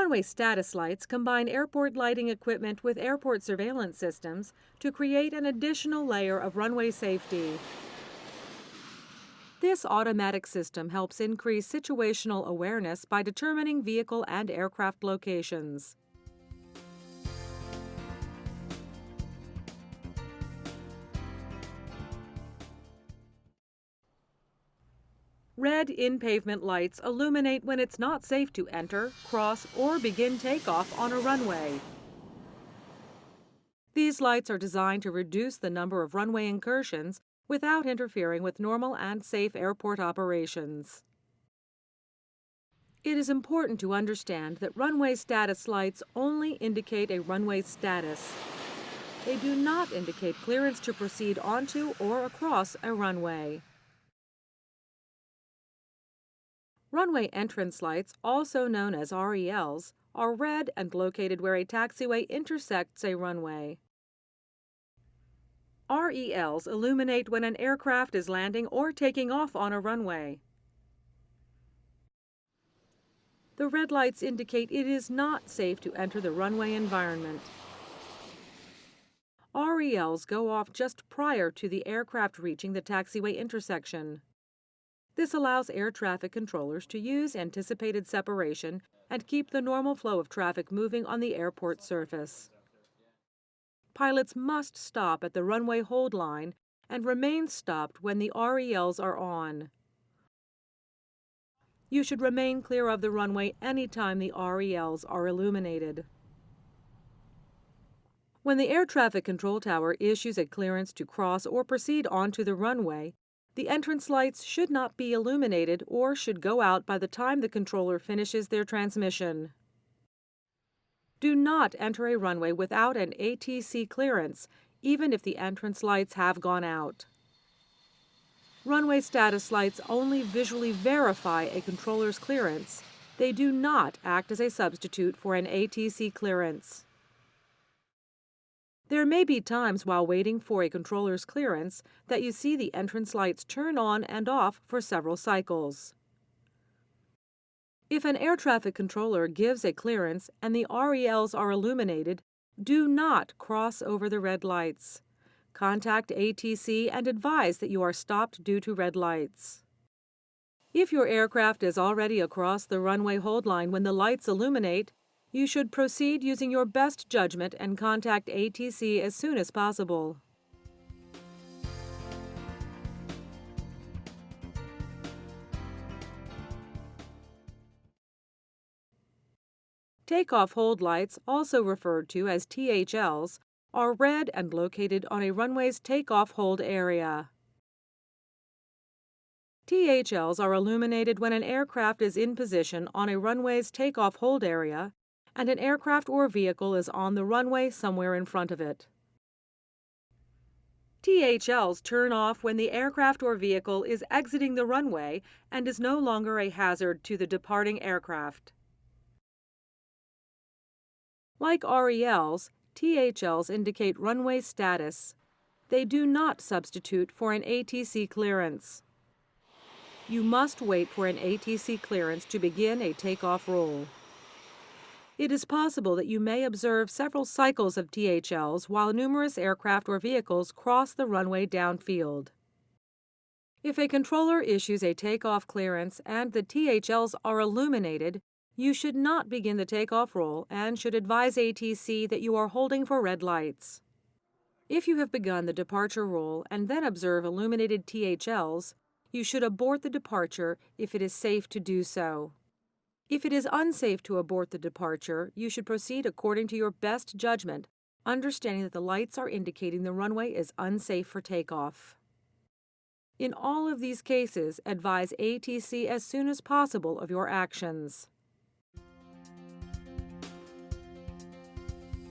Runway status lights combine airport lighting equipment with airport surveillance systems to create an additional layer of runway safety. This automatic system helps increase situational awareness by determining vehicle and aircraft locations. Red in-pavement lights illuminate when it's not safe to enter, cross, or begin takeoff on a runway. These lights are designed to reduce the number of runway incursions without interfering with normal and safe airport operations. It is important to understand that runway status lights only indicate a runway status. They do not indicate clearance to proceed onto or across a runway. Runway entrance lights, also known as RELs, are red and located where a taxiway intersects a runway. RELs illuminate when an aircraft is landing or taking off on a runway. The red lights indicate it is not safe to enter the runway environment. RELs go off just prior to the aircraft reaching the taxiway intersection. This allows air traffic controllers to use anticipated separation and keep the normal flow of traffic moving on the airport surface. Pilots must stop at the runway hold line and remain stopped when the RELs are on. You should remain clear of the runway anytime the RELs are illuminated. When the air traffic control tower issues a clearance to cross or proceed onto the runway, the entrance lights should not be illuminated or should go out by the time the controller finishes their transmission. Do not enter a runway without an ATC clearance, even if the entrance lights have gone out. Runway status lights only visually verify a controller's clearance. They do not act as a substitute for an ATC clearance. There may be times while waiting for a controller's clearance that you see the entrance lights turn on and off for several cycles. If an air traffic controller gives a clearance and the RELs are illuminated, do not cross over the red lights. Contact ATC and advise that you are stopped due to red lights. If your aircraft is already across the runway hold line when the lights illuminate, you should proceed using your best judgment and contact ATC as soon as possible. Takeoff hold lights, also referred to as THLs, are red and located on a runway's takeoff hold area. THLs are illuminated when an aircraft is in position on a runway's takeoff hold area and an aircraft or vehicle is on the runway somewhere in front of it. THLs turn off when the aircraft or vehicle is exiting the runway and is no longer a hazard to the departing aircraft. Like RELs, THLs indicate runway status. They do not substitute for an ATC clearance. You must wait for an ATC clearance to begin a takeoff roll. It is possible that you may observe several cycles of THLs while numerous aircraft or vehicles cross the runway downfield. If a controller issues a takeoff clearance and the THLs are illuminated, you should not begin the takeoff roll and should advise ATC that you are holding for red lights. If you have begun the departure roll and then observe illuminated THLs, you should abort the departure if it is safe to do so. If it is unsafe to abort the departure, you should proceed according to your best judgment, understanding that the lights are indicating the runway is unsafe for takeoff. In all of these cases, advise ATC as soon as possible of your actions.